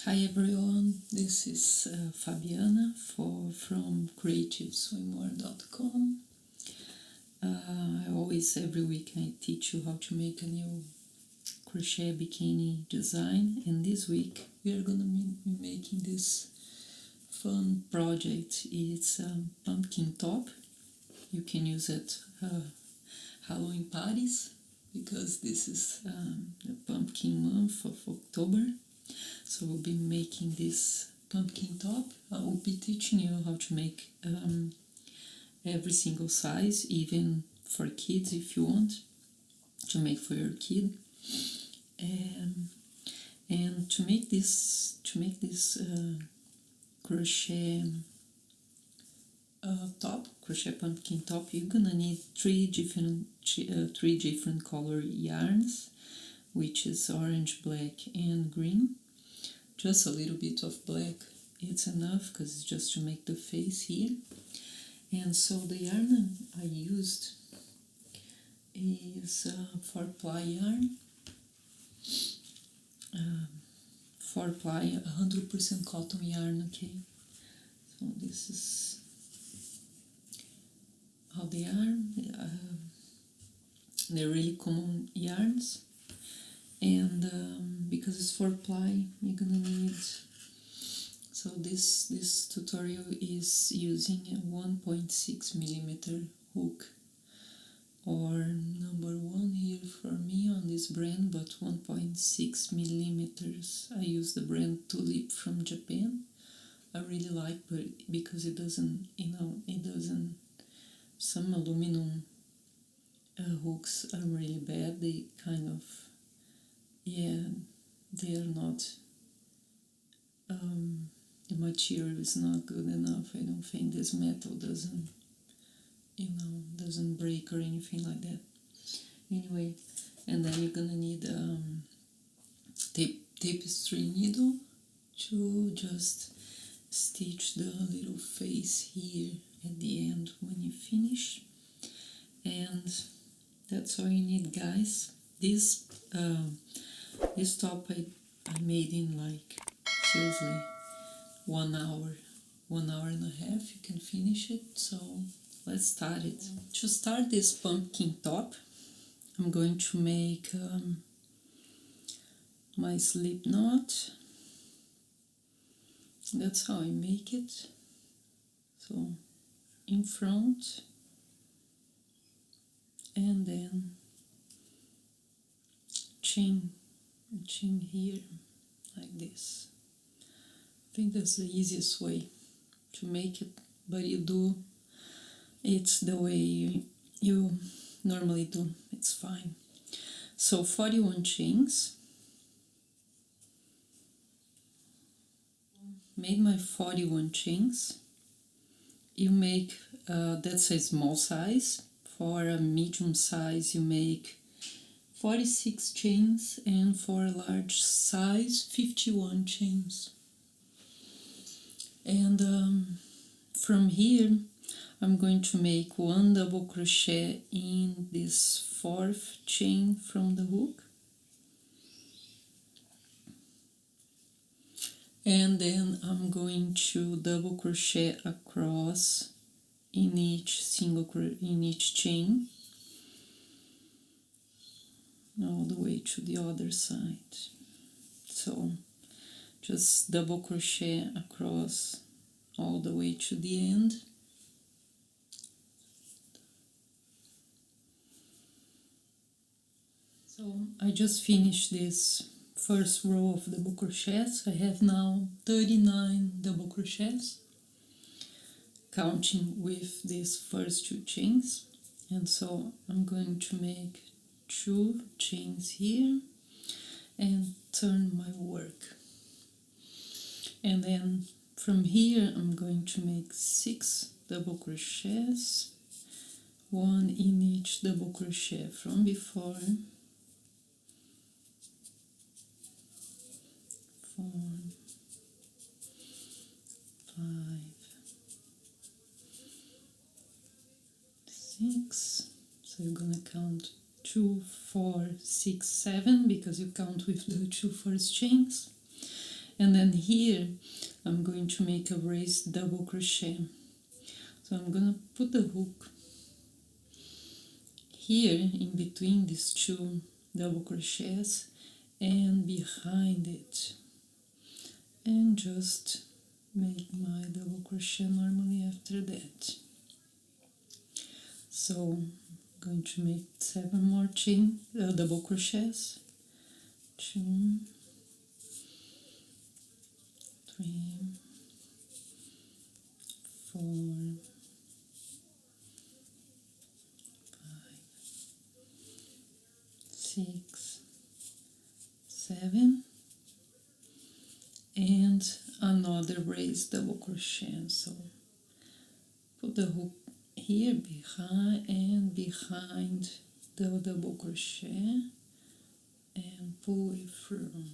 Hi everyone, this is Fabiana from creativeswimwear.com. Every week I teach you how to make a new crochet bikini design, and this week we are gonna be making this fun project. It's a pumpkin top. You can use it Halloween parties because this is the pumpkin month of October. So we'll be making this pumpkin top. I will be teaching you how to make every single size, even for kids if you want to make for your kid. And to make this crochet crochet pumpkin top, you're gonna need three different color yarns, which is orange, black, and green. Just a little bit of black, it's enough because it's just to make the face here. And so the yarn I used is 4-ply yarn, 4-ply 100% cotton yarn. Okay, so this is how they are. They're really common yarns. And because it's 4-ply, you're gonna need, so this tutorial is using a 1.6 millimeter hook, or number one here for me on this brand, but 1.6 millimeters. I use the brand Tulip from Japan. I really like, but because it doesn't, some aluminum hooks are really bad. They kind of, they are not, the material is not good enough. I don't think this metal doesn't break or anything like that. Anyway, and then you're gonna need tapestry needle to just stitch the little face here at the end when you finish. And that's all you need, guys. This top I made in seriously 1 hour and a half. You can finish it, so let's start it. To start this pumpkin top, I'm going to make my slip knot. That's how I make it. So in front, and then chain here like this. I think that's the easiest way to make it, but it's the way you normally do. It's fine. So 41 chains. Made my 41 chains. You make that's a small size. For a medium size you make 46 chains, and for a large size 51 chains. And from here I'm going to make 1 double crochet in this 4th chain from the hook, and then I'm going to double crochet across in each chain all the way to the other side. So just double crochet across all the way to the end. So I just finished this first row of double crochets. I have now 39 double crochets, counting with these first 2 chains. And so I'm going to make 2 chains here and turn my work. And then from here I'm going to make 6 double crochets, 1 in each double crochet from before. 4, 5, 6. So you're gonna count 2, 4, 6, 7 because you count with the 2 first chains. And then here I'm going to make a raised double crochet. So I'm gonna put the hook here in between these two double crochets and behind it, and just make my double crochet normally after that. So I'm going to make 7 more double crochets. 2, 3, 4, 5, 6, 7, and another raised double crochet. So put the hook here behind the double crochet and pull it through,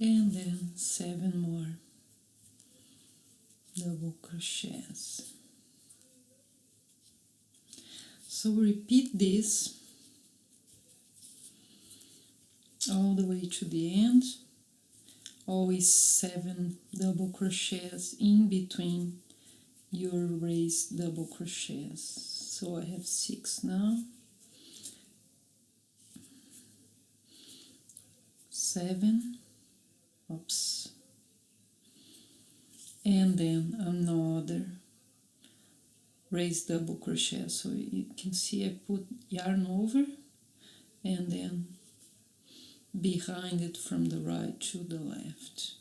and then 7 more double crochets. So repeat this all the way to the end, always 7 double crochets in between your raised double crochets. So I have 6 now, 7, oops, and then another raised double crochet. So you can see I put yarn over and then behind it from the right to the left.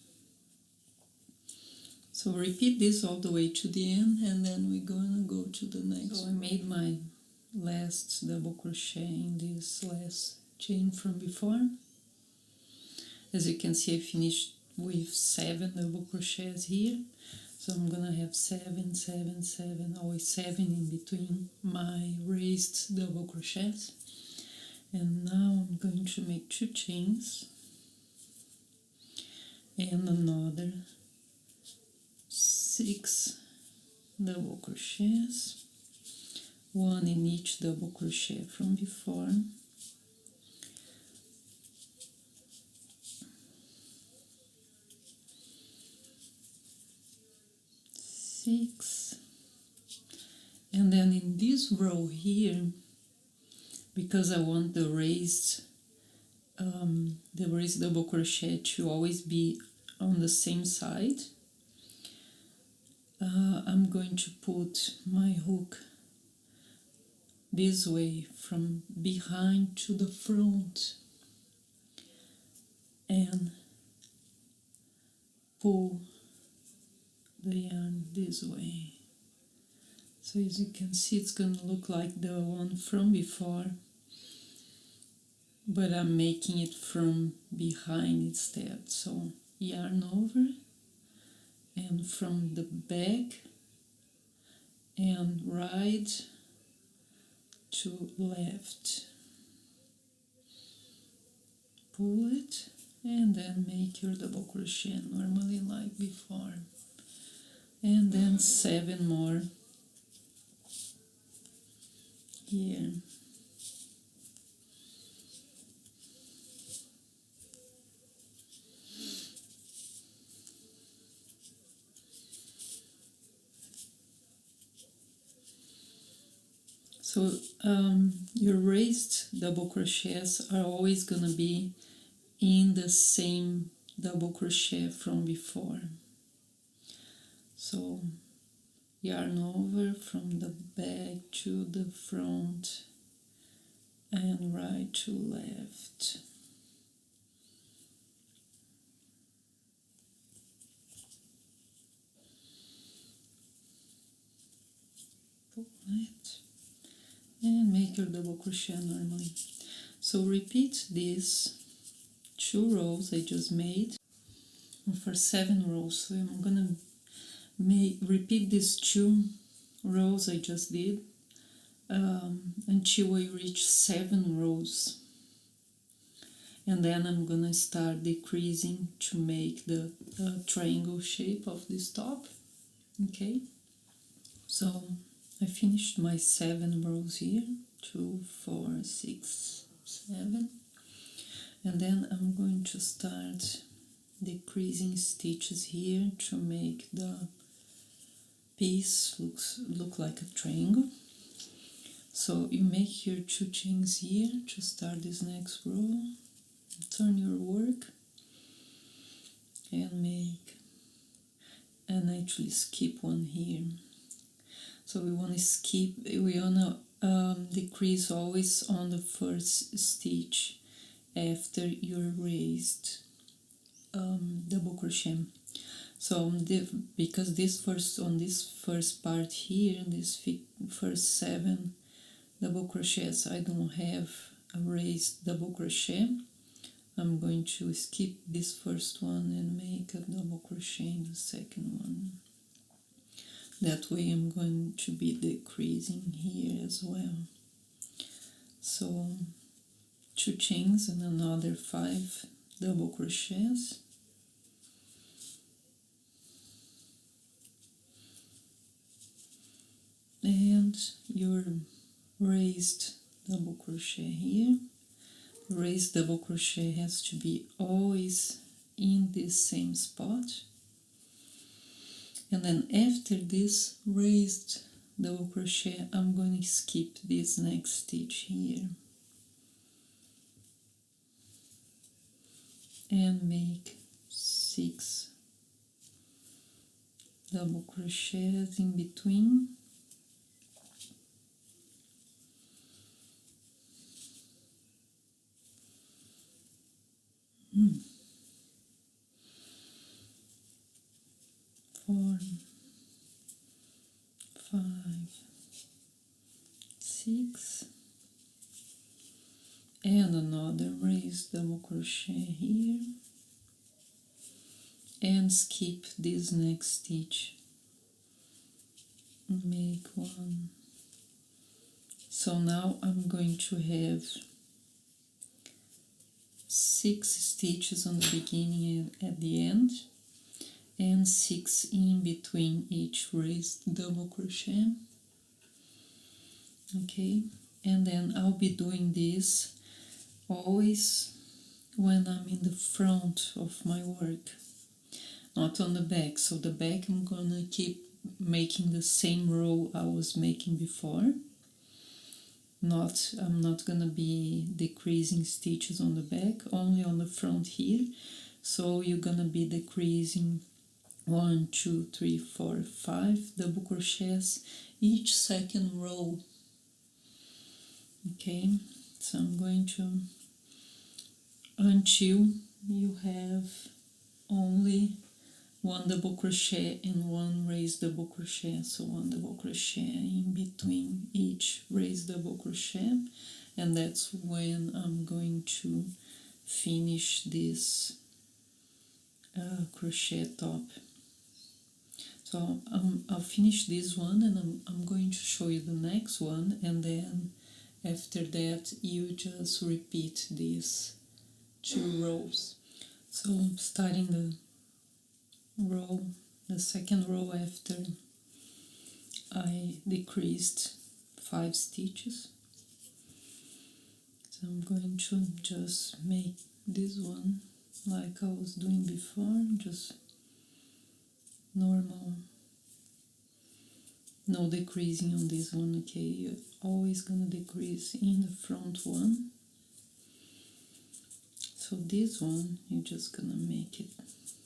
So repeat this all the way to the end, and then we're gonna go to the next. So I made my last double crochet in this last chain from before. As you can see, I finished with 7 double crochets here. So I'm gonna have 7, 7, 7, always 7 in between my raised double crochets. And now I'm going to make 2 chains and another 6 double crochets, 1 in each double crochet from before. 6, and then in this row here, because I want the raised double crochet to always be on the same side, I'm going to put my hook this way from behind to the front and pull the yarn this way. So as you can see, it's going to look like the one from before, but I'm making it from behind instead. So yarn over and from the back and right to left. Pull it and then make your double crochet normally like before. And then 7 more here. So your raised double crochets are always gonna be in the same double crochet from before. So yarn over from the back to the front and right to left. Pull it and make your double crochet normally. So repeat these 2 rows I just made for 7 rows. So I'm gonna repeat these 2 rows I just did until I reach 7 rows, and then I'm gonna start decreasing to make the triangle shape of this top. Okay, so I finished my 7 rows here, 2, 4, 6, 7, And then I'm going to start decreasing stitches here to make the piece look like a triangle. So you make your 2 chains here to start this next row, turn your work and make, and actually skip one here. So we want to decrease always on the first stitch after your raised double crochet. So because this first part here, this first 7 double crochets, I don't have a raised double crochet. I'm going to skip this first one and make a double crochet in the second one. That way I'm going to be decreasing here as well. So 2 chains and another 5 double crochets. And your raised double crochet here. Raised double crochet has to be always in this same spot. And then after this raised double crochet, I'm going to skip this next stitch here and make 6 double crochets in between. Four, 5, 6, and another raised double crochet here, and skip this next stitch. Make 1. So now I'm going to have 6 stitches on the beginning and at the end, and 6 in between each raised double crochet. Okay, and then I'll be doing this always when I'm in the front of my work, not on the back. So the back I'm gonna keep making the same row I was making before. I'm not gonna be decreasing stitches on the back, only on the front here. So you're gonna be decreasing 1, 2, 3, 4, 5 double crochets each second row. Okay, so I'm going to, until you have only 1 double crochet and 1 raised double crochet. So 1 double crochet in between each raised double crochet, and that's when I'm going to finish this crochet top. So I'll finish this one, and I'm going to show you the next one, and then after that you just repeat these 2 rows. So I'm starting the second row after I decreased 5 stitches. So I'm going to just make this one like I was doing before, just normal, no decreasing on this one. Okay, you're always gonna decrease in the front one. So this one, you're just gonna make it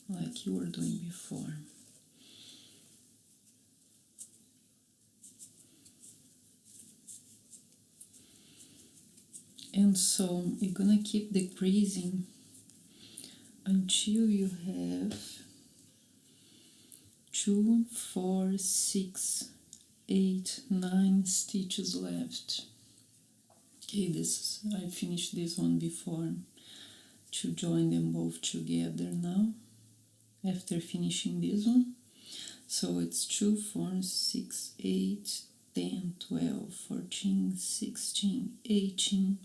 like you were doing before. And so you're gonna keep decreasing until you have 2, 4, 6, 8, 9 stitches left. Okay, I finished this one before to join them both together now after finishing this one. So it's 2, 4, 6, 8, 10, 12, 14, 16, 18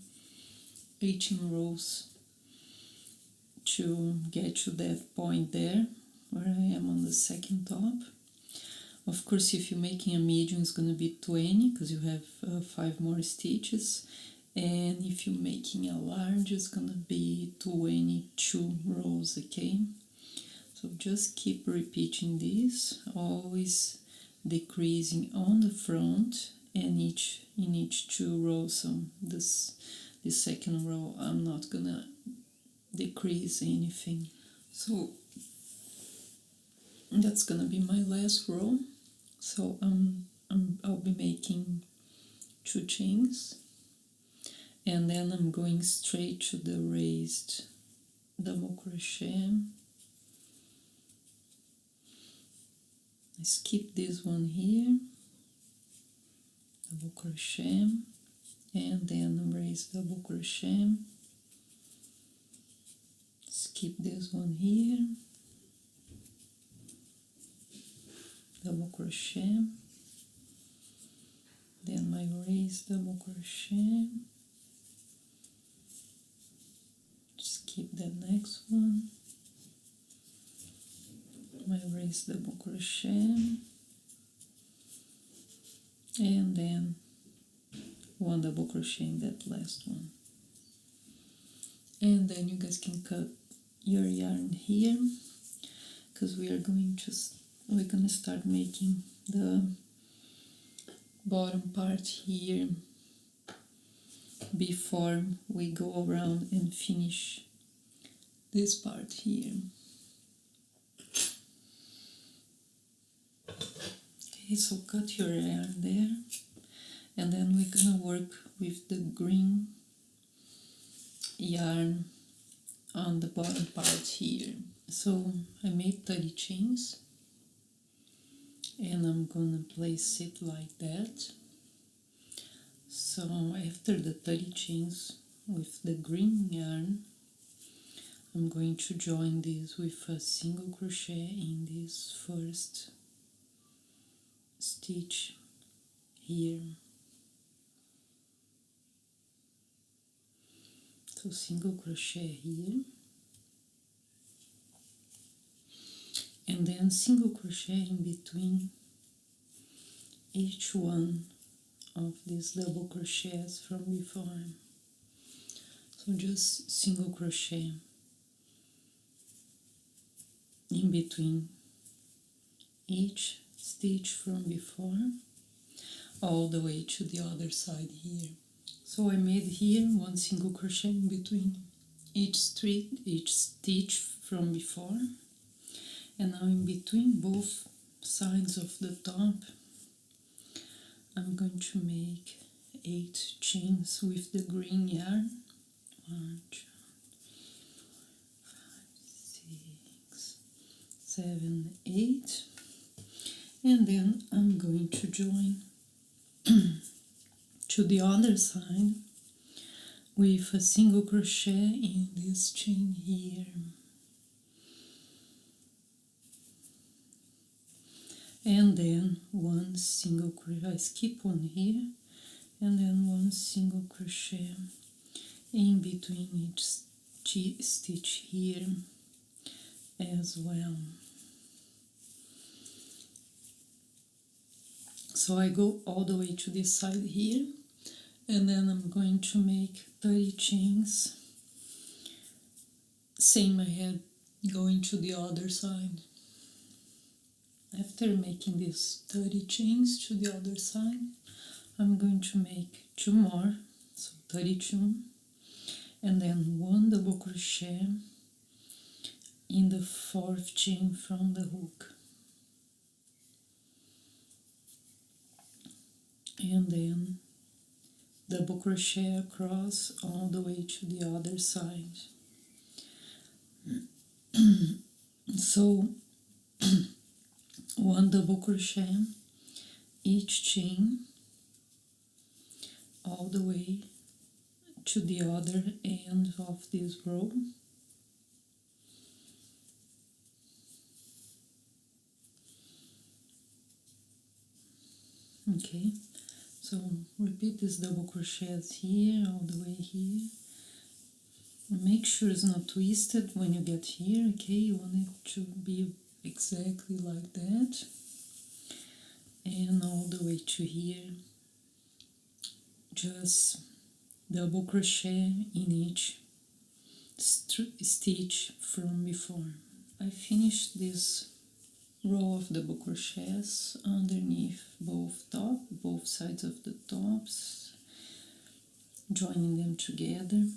rows to get to that point there where I am on the second top. Of course, if you're making a medium, it's going to be 20 because you have 5 more stitches, and if you're making a large, it's gonna be 22 rows, okay? So just keep repeating this, always decreasing on the front and in each 2 rows. So this second row I'm not gonna decrease anything. So that's gonna be my last row. So I'll be making 2 chains, and then I'm going straight to the raised double crochet. I skip this one here, double crochet, and then raise double crochet, skip this one here, double crochet, then my raised double crochet, skip the next one, my raised double crochet, and then 1 double crochet in that last one. And then you guys can cut your yarn here, because we're gonna start making the bottom part here before we go around and finish this part here. Okay, so cut your yarn there, and then we're gonna work with the green yarn on the bottom part here. So I made 30 chains, and I'm gonna place it like that. So after the 30 chains with the green yarn, I'm going to join this with a single crochet in this first stitch here. So single crochet here, and then single crochet in between each one of these double crochets from before. So just single crochet in between each stitch from before, all the way to the other side here. So I made here 1 single crochet in between each stitch from before, and now in between both sides of the top I'm going to make 8 chains with the green yarn. 1, 2, 5, 6, 7, 8, and then I'm going to join to the other side with a single crochet in this chain here, and then 1 single crochet. I skip one here, and then 1 single crochet in between each stitch here as well. So I go all the way to this side here, and then I'm going to make 30 chains, same I had going to the other side. After making these 30 chains to the other side, I'm going to make 2 more, so 32, and then 1 double crochet in the 4th chain from the hook, and then double crochet across all the way to the other side. So 1 double crochet each chain all the way to the other end of this row. Okay, so repeat this double crochets here, all the way here. Make sure it's not twisted when you get here, okay? You want it to be exactly like that. And all the way to here, just double crochet in each stitch from before. I finished this row of double crochets underneath both sides of the tops, joining them together.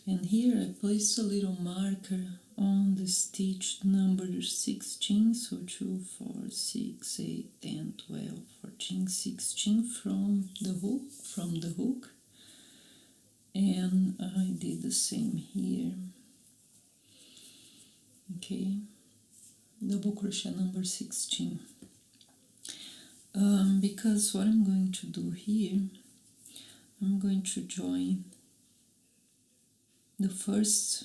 And here I placed a little marker on the stitch number 16, so 2, 4, 6, 8, 10, 12, 14, 16 from the hook, and I did the same here. Okay, double crochet number 16. Because what I'm going to do here, I'm going to join the first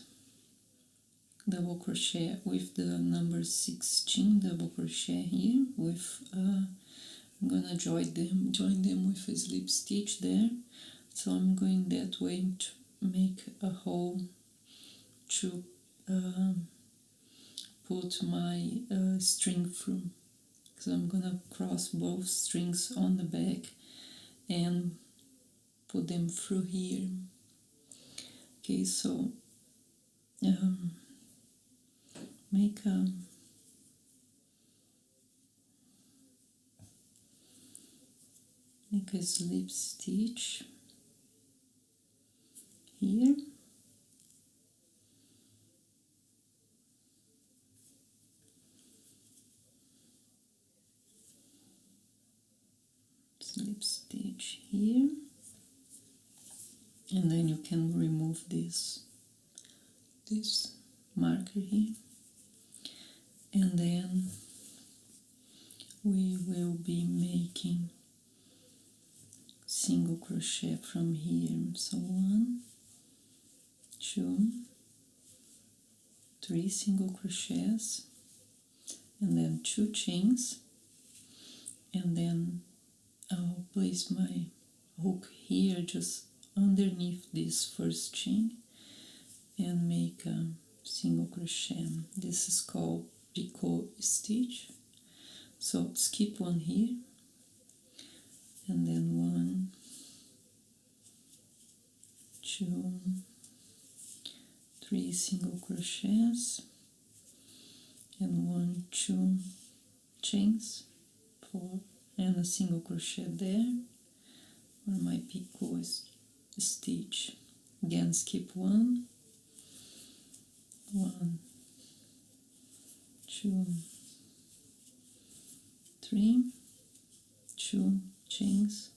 double crochet with the number 16 double crochet here with I'm gonna join them with a slip stitch there. So I'm going that way to make a hole to put my string through, because I'm gonna cross both strings on the back and put them through here. Okay, so make a slip stitch here, slip stitch here, and then you can remove this marker here, and then we will be making single crochet from here. So 1, 2, 3 single crochets, and then 2 chains, and then I'll place my hook here just underneath this first chain and make a single crochet. This is called picot stitch. So skip one here, and then 1, 2, 3 single crochets, and 1, 2 chains, 4, and a single crochet there for my picot stitch. Again, skip 1, 1, 2, 3, 2 chains,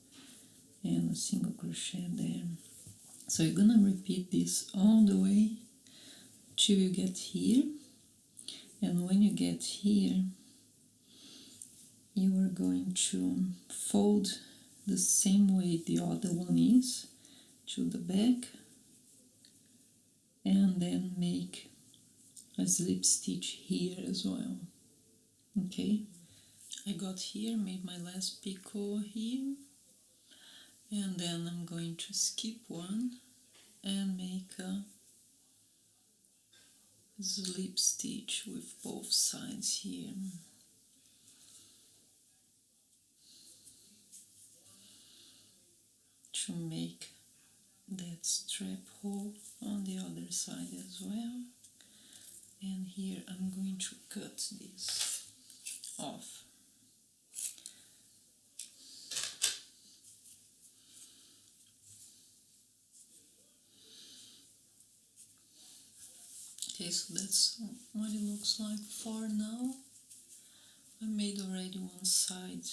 and a single crochet there. So you're gonna repeat this all the way till you get here, and when you get here, you are going to fold the same way the other one is to the back, and then make a slip stitch here as well. Okay, I got here, made my last picot here, and then I'm going to skip one and make a slip stitch with both sides here. To make that strap hole on the other side as well. And here I'm going to cut this off. Okay, so that's what it looks like for now. I made already one side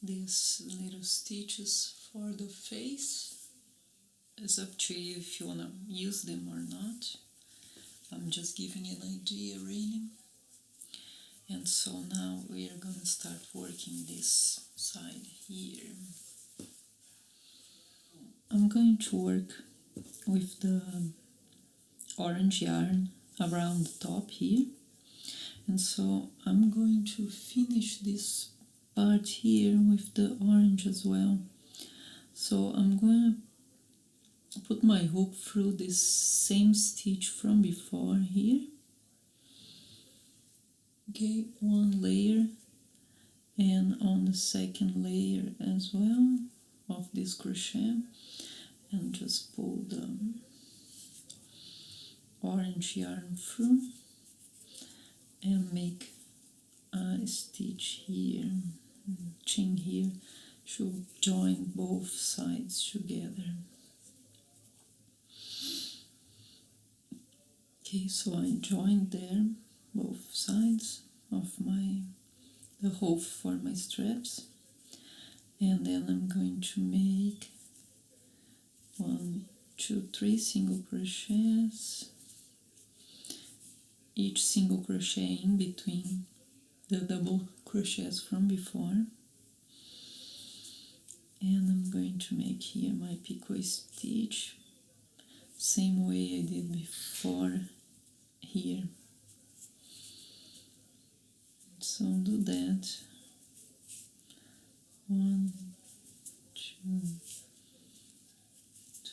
these little stitches for the face. It's up to you if you want to use them or not. I'm just giving an idea really. And so now we are going to start working this side here. I'm going to work with the orange yarn around the top here, and so I'm going to finish this part here with the orange as well. So I'm going to put my hook through this same stitch from before here. Okay, one layer, and on the second layer as well, of this crochet and just pull the orange yarn through and make a stitch here, chain here, to join both sides together. Okay, so I joined there both sides of the hole for my straps, and then I'm going to make 1, 2, 3 single crochets, each single crochet in between the double crochets from before, and I'm going to make here my picot stitch same way I did before here. So do that. 1, 2,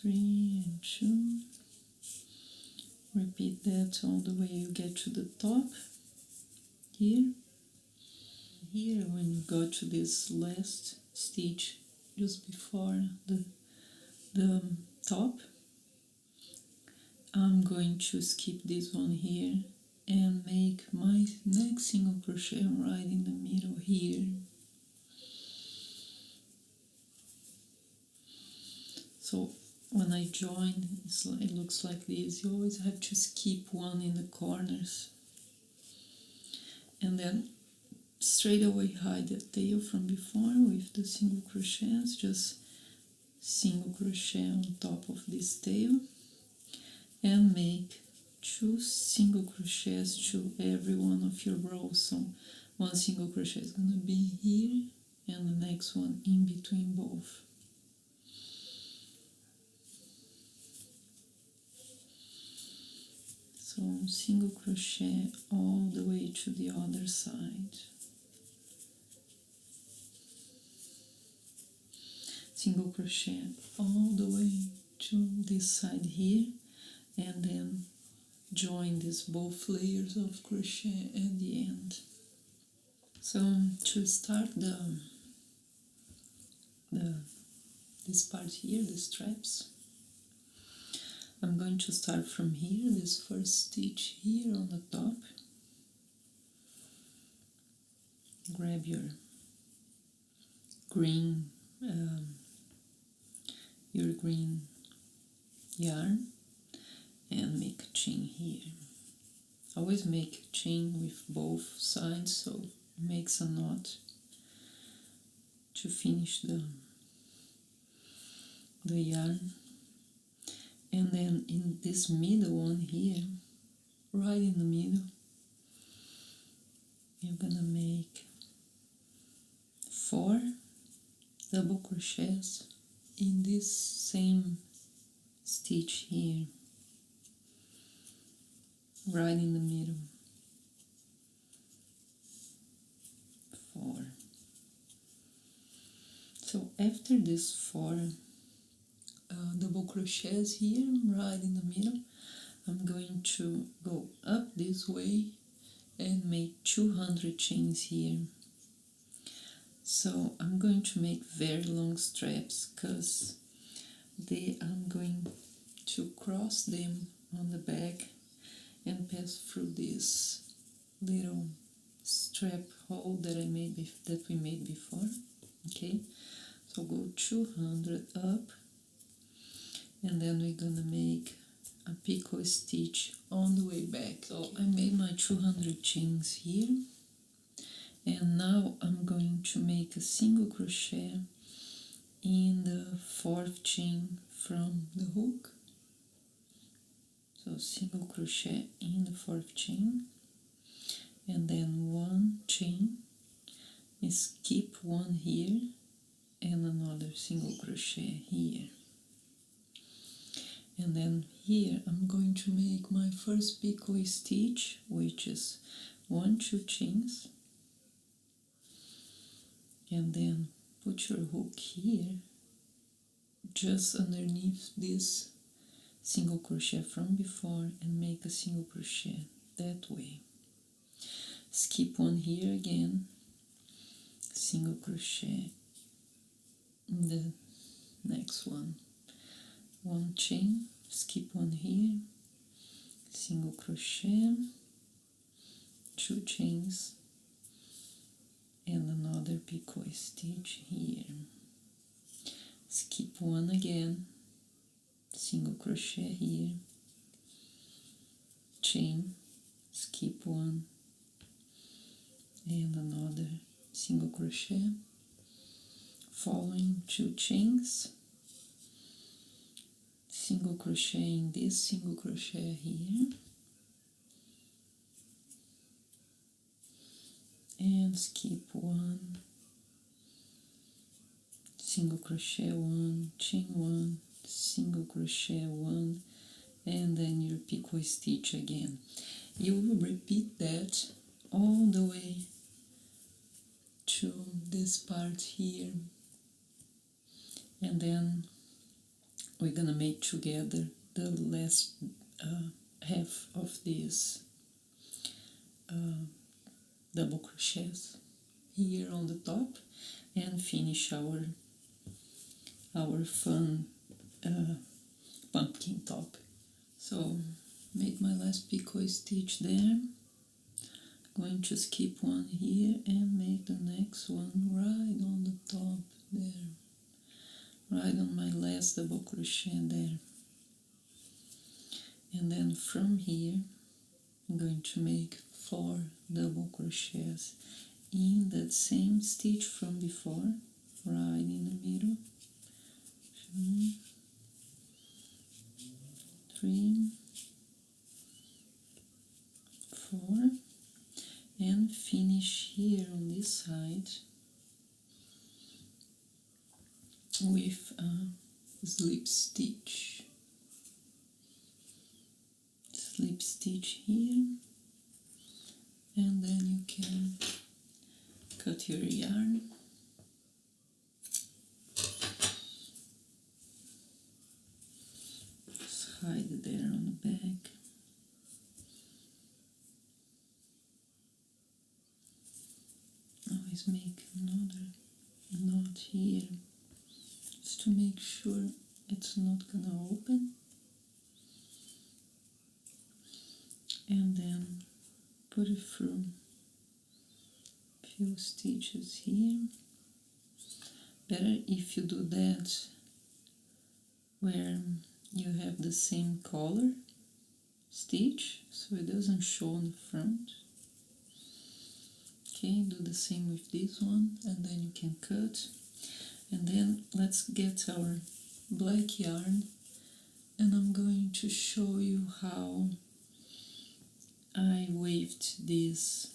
3 and 2. Repeat that all the way you get to the top here. Here, when you go to this last stitch just before the top, I'm going to skip this one here and make my next single crochet right in the middle here. So when I join, it looks like this. You always have to skip one in the corners and then straight away hide the tail from before with the single crochets. Just single crochet on top of this tail and make 2 single crochets to every one of your rows. So one single crochet is going to be here and the next one in between both. So single crochet all the way to the other side. Single crochet all the way to this side here, and then join these both layers of crochet at the end. So to start this part here, the straps, I'm going to start from here, this first stitch here on the top. Grab your green yarn and make a chain here. Always make a chain with both sides, so it makes a knot to finish the yarn. And then in this middle one here, right in the middle, you're gonna make 4 double crochets in this same stitch here, right in the middle. 4. So after this 4 double crochets here, right in the middle, I'm going to go up this way and make 200 chains here. So I'm going to make very long straps because I'm going to cross them on the back and pass through this little strap hole that we made before. Okay, so go 200 up, and then we're gonna make a picot stitch on the way back. So I made my 200 chains here, and now I'm going to make a single crochet in the 4th chain from the hook. So single crochet in the 4th chain, and then 1 chain, skip 1 here and another single crochet here. And then here I'm going to make my first picot stitch, which is 1, 2 chains, and then put your hook here just underneath this single crochet from before and make a single crochet that way. Skip 1 here again, single crochet in the next one. One chain, skip one here, single crochet, 2 chains, and another picot stitch here. Skip one again, single crochet here, chain, skip one, and another single crochet, following 2 chains, single crochet in this single crochet here, and skip one, single crochet one, chain one, single crochet one, and then your picot stitch again. You will repeat that all the way to this part here, and then we're gonna make together the last half of this double crochets here on the top, and finish our fun pumpkin top. So make my last picot stitch there, going to skip one here and make the next one right on the top there, right on my last double crochet there. And then from here I'm going to make 4 double crochets in that same stitch from before, right in the middle. 2, 3, 4, and finish here on this side with a slip stitch. Slip stitch here, and then you can cut your yarn. Just hide it there on the back. Always make another knot here, just to make sure it's not gonna open. And then put it through a few stitches here. Better if you do that where you have the same color stitch, so it doesn't show on the front. Okay, do the same with this one, and then you can cut. And then let's get our black yarn, and I'm going to show you how I waved this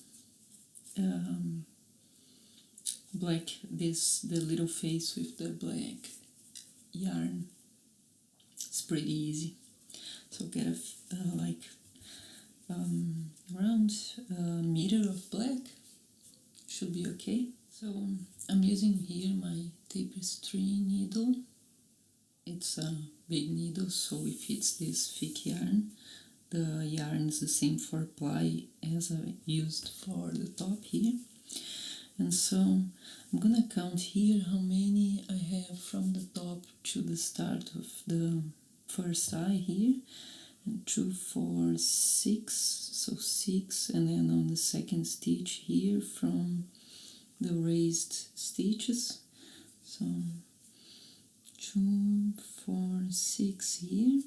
the little face with the black yarn. It's pretty easy. So get around a meter of black, should be okay. So I'm using here my tapestry needle. It's a big needle, so if it's this thick yarn, the yarn is the same for ply as I used for the top here. And so I'm gonna count here how many I have from the top to the start of the first eye here. And 2, 4, 6, so 6, and then on the second stitch here from the raised stitches. So 2, 4, 6 here.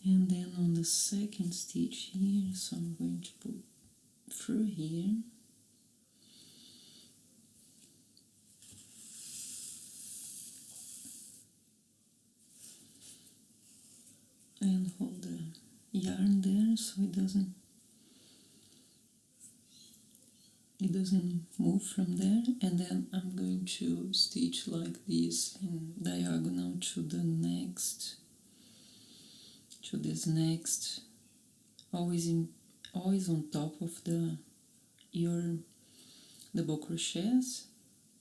And then on the second stitch here, so I'm going to put through here. And hold the yarn there so it doesn't move from there. And then I'm going to stitch like this in diagonal to the next, to this next, always on top of your double crochets.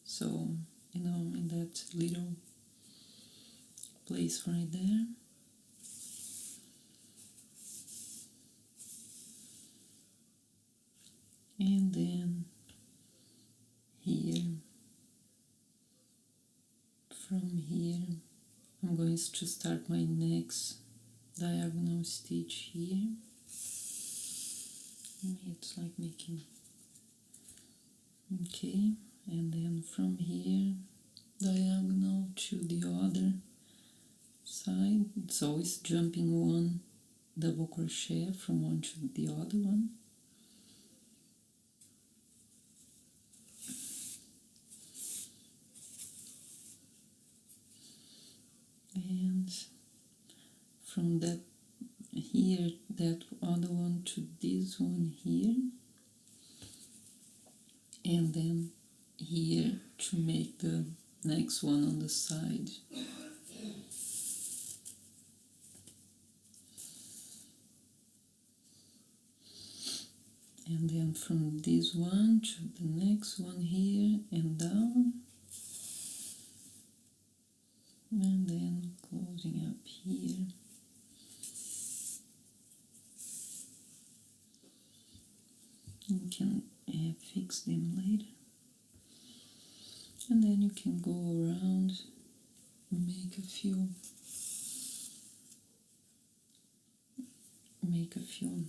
So in that little place right there. And then here from here I'm going to start my next diagonal stitch here. It's like making, okay, and then from here diagonal to the other side. It's always jumping one double crochet from one to the other one. And from that here, that other one to this one here, and then here to make the next one on the side. And then from this one to the next one here and down, and then closing up here. You can fix them later, and then you can go around and make a few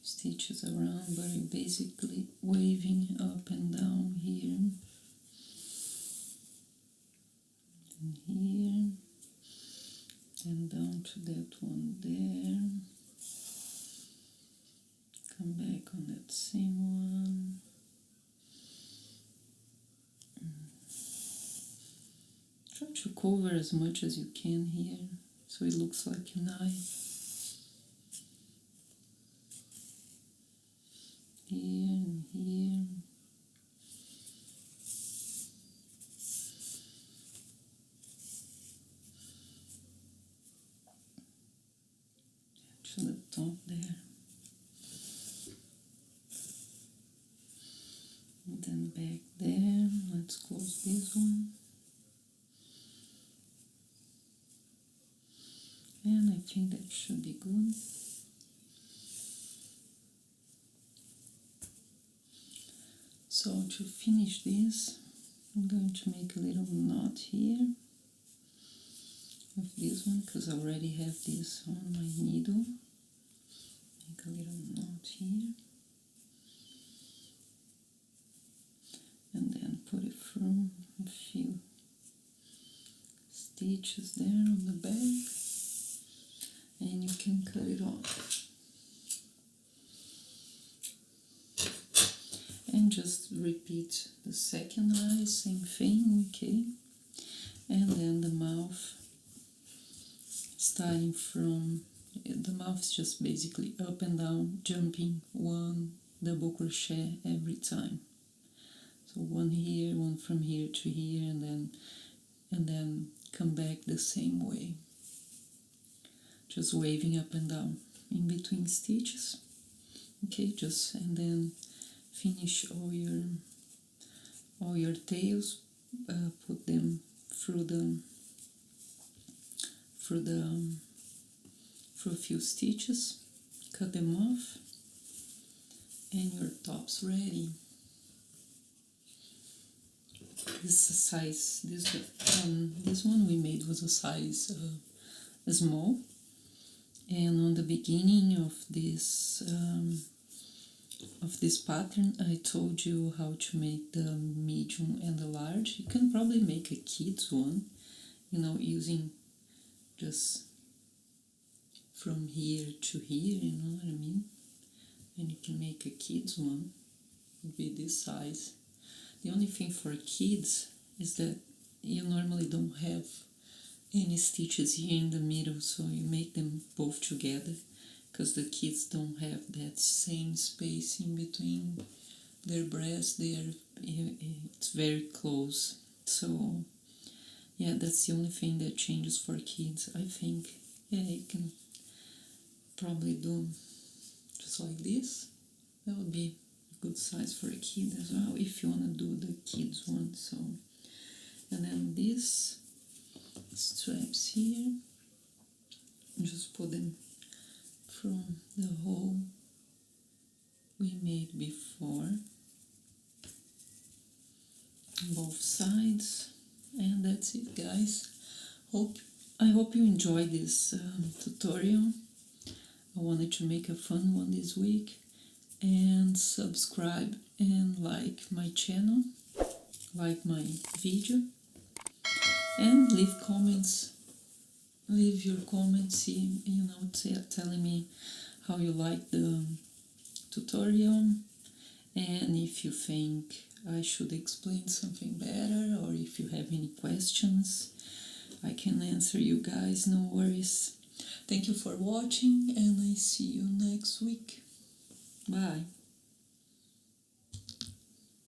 stitches around, but you're basically waving up and down here and here and down to that one there. Come back on that same one. Try to cover as much as you can here so it looks like an eye. Here and here. To the top there. And then back there. Let's close this one. And I think that should be good. So to finish this, I'm going to make a little knot here with this one, because I already have this on my needle. Make a little knot here. And then put it through a few stitches there on the back. And you can cut it off. And just repeat the second eye, same thing, okay? And then the mouth, starting from, the mouth is just basically up and down, jumping one double crochet every time. So one here, one from here to here, and then come back the same way. Just waving up and down in between stitches, okay? Just, and then finish all your tails, put them through a few stitches, cut them off, and your top's ready. This one we made was a size small, and on the beginning of this pattern I told you how to make the medium and the large. You can probably make a kid's one, you know, using just from here to here, you know what I mean? And you can make a kid's one, would be this size. The only thing for kids is that you normally don't have any stitches here in the middle, so you make them both together, because the kids don't have that same space in between their breasts. It's very close. So yeah, that's the only thing that changes for kids, I think. Yeah, you can probably do just like this. That would be a good size for a kid as well, if you want to do the kids one. So, and then these straps here, just put them from the hole we made before, both sides, and that that's it, guys. I hope you enjoyed this tutorial. I wanted to make a fun one this week. And subscribe and like my channel, like my video, and leave comments. Leave your comments, telling me how you like the tutorial, and if you think I should explain something better, or if you have any questions, I can answer you guys, no worries. Thank you for watching, and I see you next week. Bye.